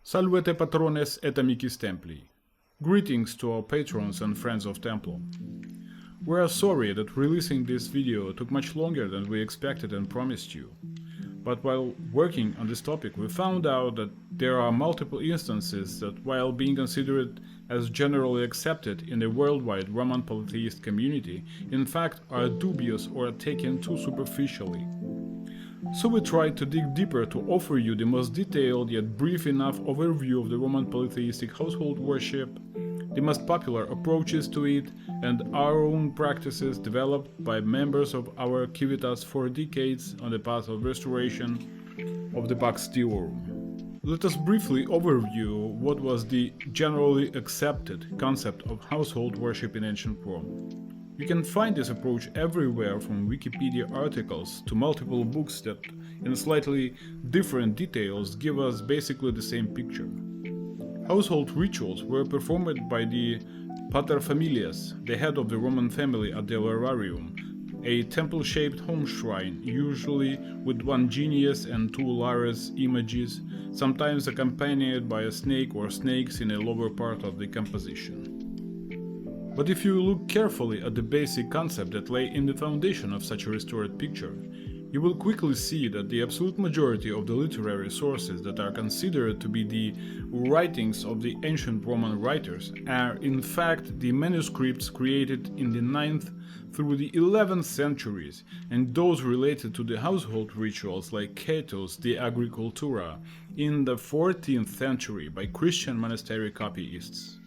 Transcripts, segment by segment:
Salvete patrones et amicis templi. Greetings to our patrons and friends of Temple. We are sorry that releasing this video took much longer than we expected and promised you. But while working on this topic, we found out that there are multiple instances that, while being considered as generally accepted in the worldwide Roman polytheist community, in fact are dubious or taken too superficially. So we tried to dig deeper to offer you the most detailed yet brief enough overview of the Roman polytheistic household worship, the most popular approaches to it, and our own practices developed by members of our civitas for decades on the path of restoration of the Pax Deorum. Let us briefly overview what was the generally accepted concept of household worship in ancient Rome. You can find this approach everywhere, from Wikipedia articles to multiple books that, in slightly different details, give us basically the same picture. Household rituals were performed by the paterfamilias, the head of the Roman family at the Lararium, a temple-shaped home shrine, usually with one genius and two lares images, sometimes accompanied by a snake or snakes in a lower part of the composition. But if you look carefully at the basic concept that lay in the foundation of such a restored picture, you will quickly see that the absolute majority of the literary sources that are considered to be the writings of the ancient Roman writers are in fact the manuscripts created in the 9th through the 11th centuries, and those related to the household rituals like Cato's De Agricultura in the 14th century by Christian monastery copyists.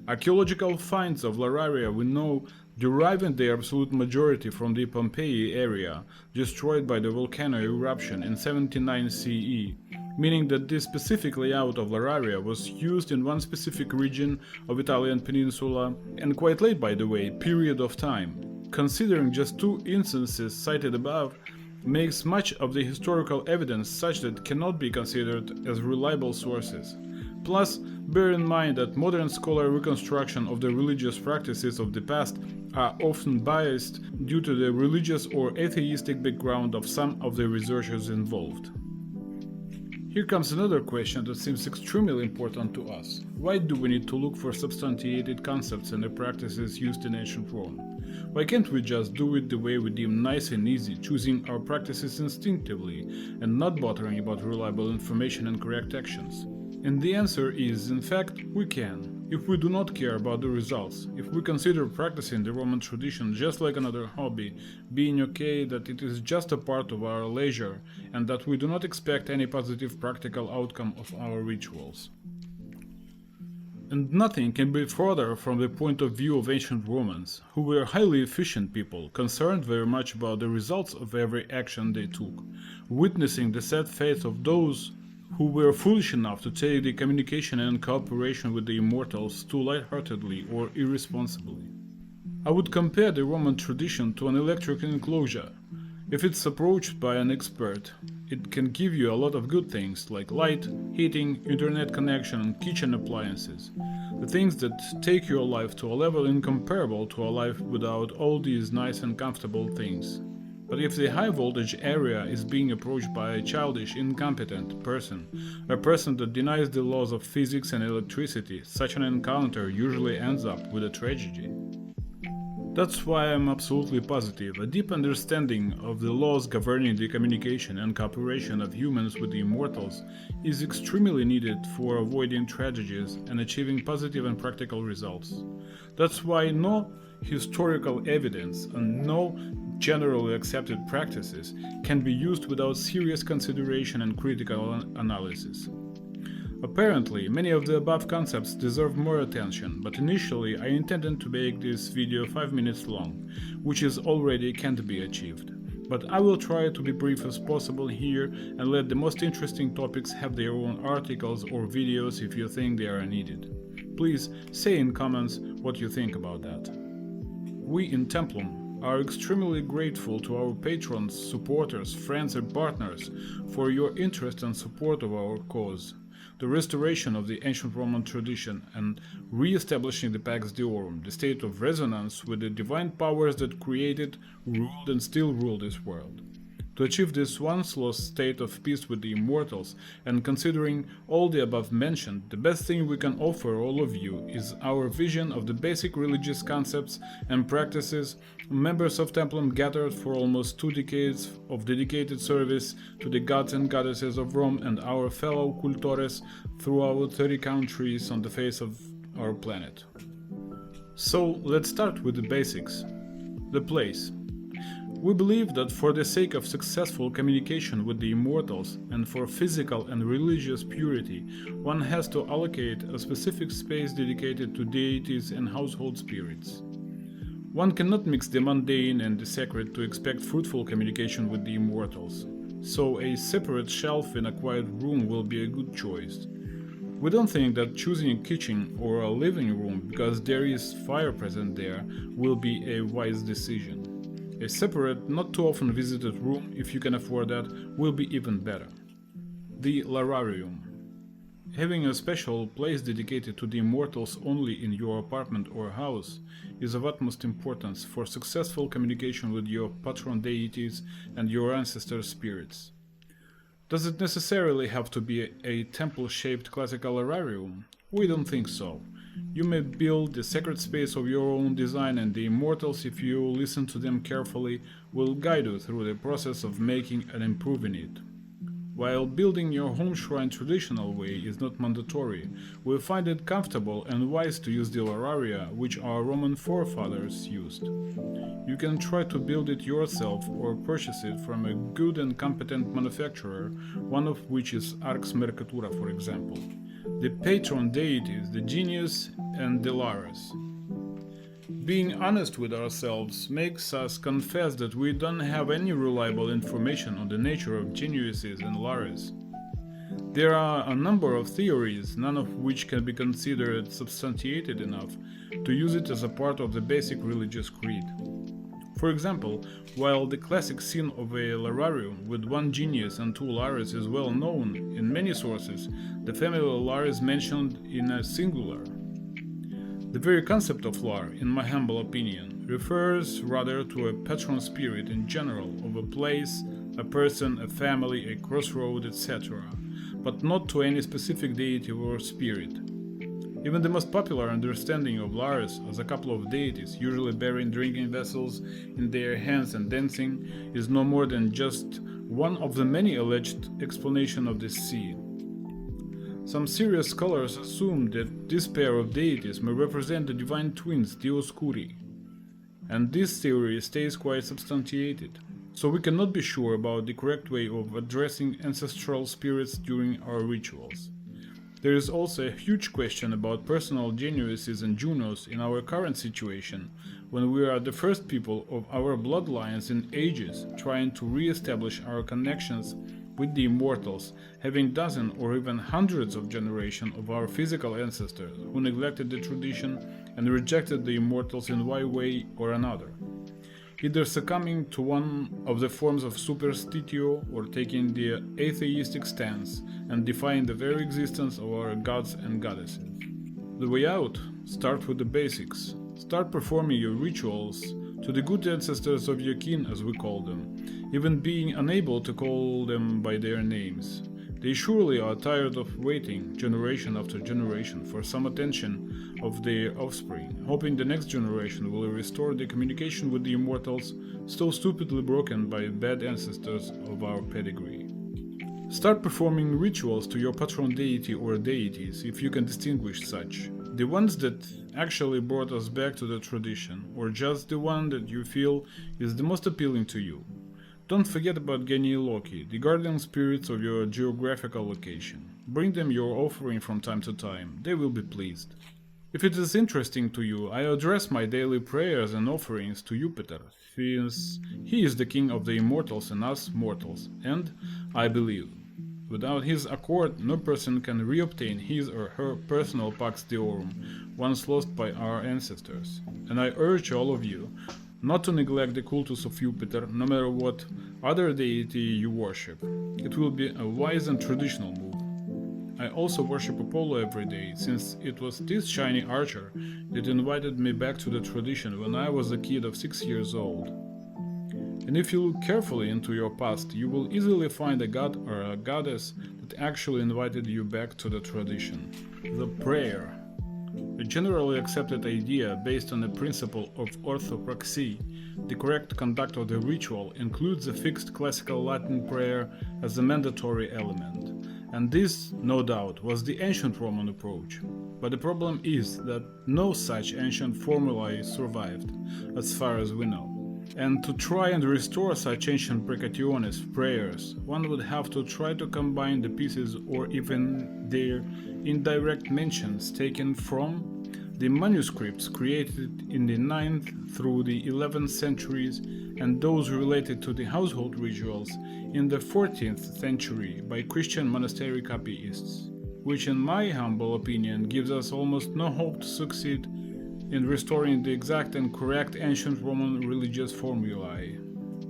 Archaeological finds of Lararia we know deriving the absolute majority from the Pompeii area, destroyed by the volcano eruption in 79 CE, meaning that this specific layout of Lararia was used in one specific region of Italian peninsula, and quite late, by the way, period of time. Considering just two instances cited above, makes much of the historical evidence such that cannot be considered as reliable sources. Plus, bear in mind that modern scholar reconstruction of the religious practices of the past are often biased due to the religious or atheistic background of some of the researchers involved. Here comes another question that seems extremely important to us. Why do we need to look for substantiated concepts and the practices used in ancient Rome? Why can't we just do it the way we deem nice and easy, choosing our practices instinctively and not bothering about reliable information and correct actions? And the answer is, in fact, we can, if we do not care about the results, if we consider practicing the Roman tradition just like another hobby, being okay that it is just a part of our leisure, and that we do not expect any positive practical outcome of our rituals. And nothing can be further from the point of view of ancient Romans, who were highly efficient people, concerned very much about the results of every action they took, witnessing the sad fate of those who were foolish enough to take the communication and cooperation with the immortals too lightheartedly or irresponsibly. I would compare the Roman tradition to an electric enclosure. If it's approached by an expert, it can give you a lot of good things like light, heating, internet connection and kitchen appliances. The things that take your life to a level incomparable to a life without all these nice and comfortable things. But if the high voltage area is being approached by a childish, incompetent person, a person that denies the laws of physics and electricity, such an encounter usually ends up with a tragedy. That's why I'm absolutely positive a deep understanding of the laws governing the communication and cooperation of humans with the immortals is extremely needed for avoiding tragedies and achieving positive and practical results. That's why no historical evidence and no generally accepted practices can be used without serious consideration and critical analysis. Apparently, many of the above concepts deserve more attention, but initially I intended to make this video 5 minutes long, which is already can't be achieved. But I will try to be brief as possible here and let the most interesting topics have their own articles or videos if you think they are needed. Please say in comments what you think about that. We in Templum are extremely grateful to our patrons, supporters, friends and partners for your interest and support of our cause, the restoration of the ancient Roman tradition and re-establishing the Pax Deorum, the state of resonance with the divine powers that created, ruled and still rule this world. To achieve this once lost state of peace with the immortals, and considering all the above mentioned, the best thing we can offer all of you is our vision of the basic religious concepts and practices members of TEMPLVM gathered for almost 2 decades of dedicated service to the gods and goddesses of Rome and our fellow cultores throughout 30 countries on the face of our planet. So let's start with the basics. The place. We believe that for the sake of successful communication with the immortals and for physical and religious purity, one has to allocate a specific space dedicated to deities and household spirits. One cannot mix the mundane and the sacred to expect fruitful communication with the immortals, so a separate shelf in a quiet room will be a good choice. We don't think that choosing a kitchen or a living room because there is fire present there will be a wise decision. A separate, not too often visited room, if you can afford that, will be even better. The lararium. Having a special place dedicated to the immortals only in your apartment or house is of utmost importance for successful communication with your patron deities and your ancestor spirits. Does it necessarily have to be a temple-shaped classical lararium? We don't think so. You may build the sacred space of your own design, and the immortals, if you listen to them carefully, will guide you through the process of making and improving it. While building your home shrine traditional way is not mandatory, we find it comfortable and wise to use the lararia which our Roman forefathers used. You can try to build it yourself or purchase it from a good and competent manufacturer, one of which is Arx Mercatura, for example. The patron deities, the genius and the lares. Being honest with ourselves makes us confess that we don't have any reliable information on the nature of geniuses and lares. There are a number of theories, none of which can be considered substantiated enough to use it as a part of the basic religious creed. For example, while the classic scene of a lararium with 1 genius and 2 lares is well known in many sources, the family lar is mentioned in a singular. The very concept of lar, in my humble opinion, refers rather to a patron spirit in general of a place, a person, a family, a crossroad, etc., but not to any specific deity or spirit. Even the most popular understanding of lares as a couple of deities, usually bearing drinking vessels in their hands and dancing, is no more than just one of the many alleged explanations of this scene. Some serious scholars assume that this pair of deities may represent the divine twins Dioscuri, and this theory stays quite substantiated, so we cannot be sure about the correct way of addressing ancestral spirits during our rituals. There is also a huge question about personal geniuses and Junos in our current situation, when we are the first people of our bloodlines in ages trying to re-establish our connections with the immortals, having dozens or even hundreds of generations of our physical ancestors who neglected the tradition and rejected the immortals in one way or another, either succumbing to one of the forms of superstitio or taking the atheistic stance and defying the very existence of our gods and goddesses. The way out? Start with the basics. Start performing your rituals to the good ancestors of your kin, as we call them, even being unable to call them by their names. They surely are tired of waiting, generation after generation, for some attention of their offspring, hoping the next generation will restore the communication with the immortals, so stupidly broken by bad ancestors of our pedigree. Start performing rituals to your patron deity or deities, if you can distinguish such. The ones that actually brought us back to the tradition, or just the one that you feel is the most appealing to you. Don't forget about Genii Loki, the guardian spirits of your geographical location. Bring them your offering from time to time, they will be pleased. If it is interesting to you, I address my daily prayers and offerings to Jupiter, since he is the king of the immortals and us mortals, and, I believe, without his accord no person can reobtain his or her personal pax deorum, once lost by our ancestors. And I urge all of you not to neglect the cultus of Jupiter, no matter what other deity you worship. It will be a wise and traditional move. I also worship Apollo every day, since it was this shiny archer that invited me back to the tradition when I was a kid of 6 years old. And if you look carefully into your past, you will easily find a god or a goddess that actually invited you back to the tradition. The prayer. A generally accepted idea based on the principle of orthopraxy, the correct conduct of the ritual includes a fixed classical Latin prayer as a mandatory element. And this, no doubt, was the ancient Roman approach. But the problem is that no such ancient formulae survived, as far as we know. And to try and restore such ancient precationist prayers, one would have to try to combine the pieces or even their indirect mentions taken from the manuscripts created in the 9th through the 11th centuries and those related to the household rituals in the 14th century by Christian monastery copyists, which in my humble opinion gives us almost no hope to succeed in restoring the exact and correct ancient Roman religious formulae.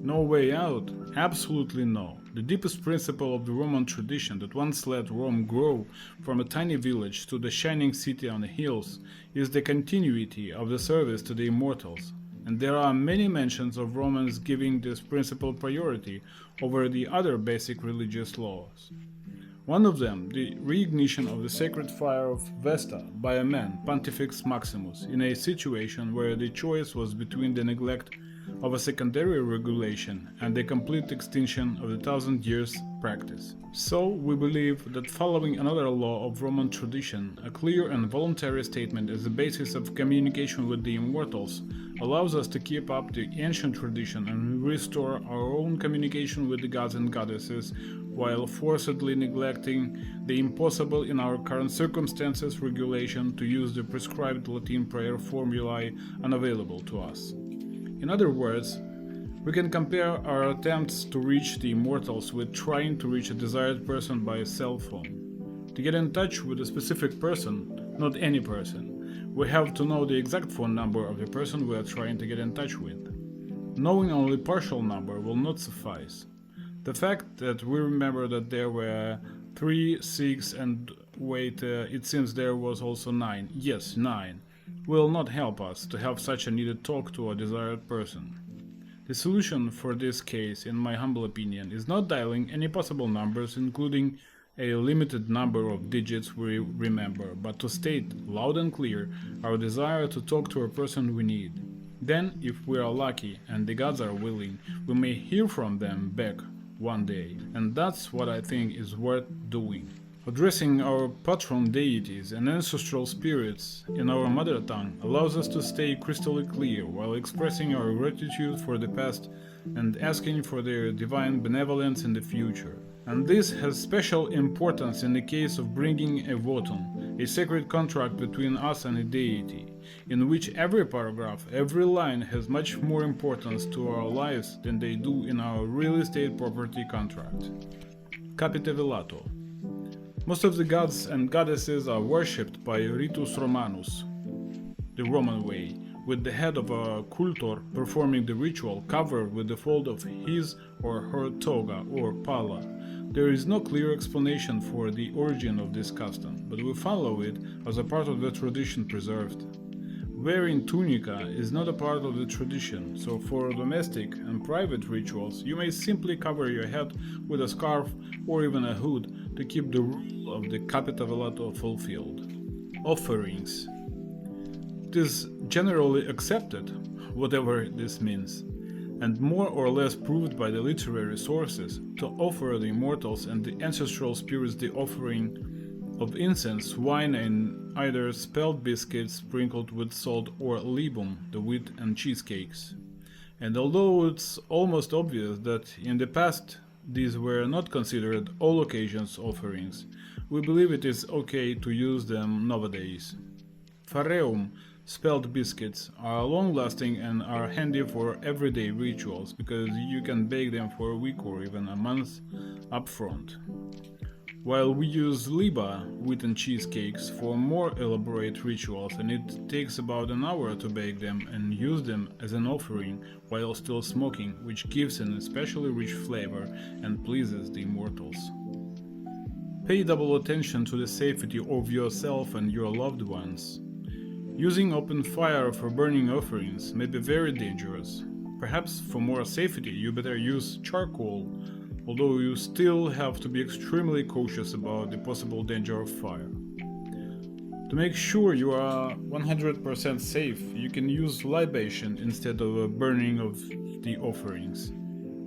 No way out? Absolutely no. The deepest principle of the Roman tradition that once let Rome grow from a tiny village to the shining city on the hills is the continuity of the service to the immortals. And there are many mentions of Romans giving this principle priority over the other basic religious laws. One of them, the reignition of the sacred fire of Vesta by a man, Pontifex Maximus, in a situation where the choice was between the neglect of a secondary regulation and the complete extinction of the 1,000 years practice. So, we believe that following another law of Roman tradition, a clear and voluntary statement as the basis of communication with the immortals allows us to keep up the ancient tradition and restore our own communication with the gods and goddesses while forcibly neglecting the impossible in our current circumstances regulation to use the prescribed Latin prayer formulae unavailable to us. In other words, we can compare our attempts to reach the immortals with trying to reach a desired person by a cell phone. To get in touch with a specific person, not any person, we have to know the exact phone number of the person we are trying to get in touch with. Knowing only partial number will not suffice. The fact that we remember that there were 3, 6 and wait, it seems there was also 9, yes 9, will not help us to have such a needed talk to a desired person. The solution for this case, in my humble opinion, is not dialing any possible numbers including a limited number of digits we remember, but to state loud and clear our desire to talk to a person we need. Then, if we are lucky and the gods are willing, we may hear from them back one day, and that's what I think is worth doing. Addressing our patron deities and ancestral spirits in our mother tongue allows us to stay crystal clear while expressing our gratitude for the past and asking for their divine benevolence in the future. And this has special importance in the case of bringing a votum, a sacred contract between us and a deity, in which every paragraph, every line has much more importance to our lives than they do in our real estate property contract. Capite velato. Most of the gods and goddesses are worshipped by ritus Romanus, the Roman way, with the head of a cultor performing the ritual covered with the fold of his or her toga or palla. There is no clear explanation for the origin of this custom, but we follow it as a part of the tradition preserved. Wearing tunica is not a part of the tradition, so for domestic and private rituals you may simply cover your head with a scarf or even a hood to keep the rule of the capite velato fulfilled. Offerings. It is generally accepted, whatever this means, and more or less proved by the literary sources, to offer the immortals and the ancestral spirits the offering of incense, wine and either spelt biscuits sprinkled with salt or libum, the wheat and cheesecakes. And although it's almost obvious that in the past these were not considered all occasions offerings, we believe it is okay to use them nowadays. Phareum, spelt biscuits, are long-lasting and are handy for everyday rituals because you can bake them for a week or even a month up front. While we use liba, wheat and cheesecakes, for more elaborate rituals, and it takes about an hour to bake them and use them as an offering while still smoking, which gives an especially rich flavor and pleases the immortals. Pay double attention to the safety of yourself and your loved ones. Using open fire for burning offerings may be very dangerous. Perhaps for more safety you better use charcoal, although you still have to be extremely cautious about the possible danger of fire. To make sure you are 100% safe, you can use libation instead of a burning of the offerings.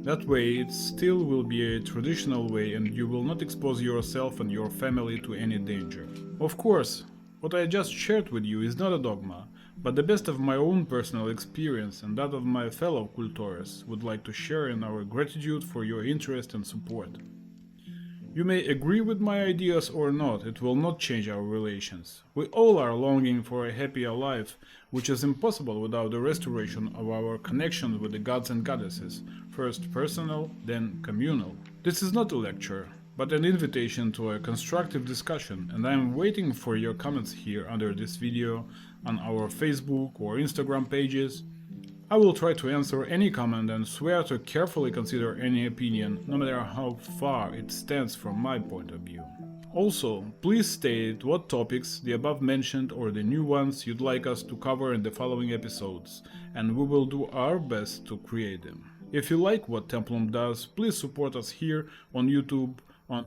That way it still will be a traditional way and you will not expose yourself and your family to any danger. Of course, what I just shared with you is not a dogma, but the best of my own personal experience and that of my fellow cultores would like to share in our gratitude for your interest and support. You may agree with my ideas or not, it will not change our relations. We all are longing for a happier life, which is impossible without the restoration of our connection with the gods and goddesses, first personal, then communal. This is not a lecture, but an invitation to a constructive discussion, and I am waiting for your comments here under this video, on our Facebook or Instagram pages. I will try to answer any comment and swear to carefully consider any opinion, no matter how far it stands from my point of view. Also, please state what topics, the above mentioned or the new ones, you'd like us to cover in the following episodes, and we will do our best to create them. If you like what TEMPLVM does, please support us here on YouTube, on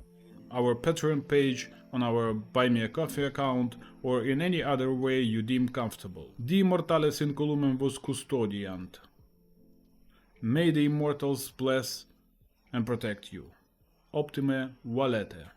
our Patron page, on our Buy Me a Coffee account, or in any other way you deem comfortable. De immortales incolumen vos custodiant. May the immortals bless and protect you. Optime valete.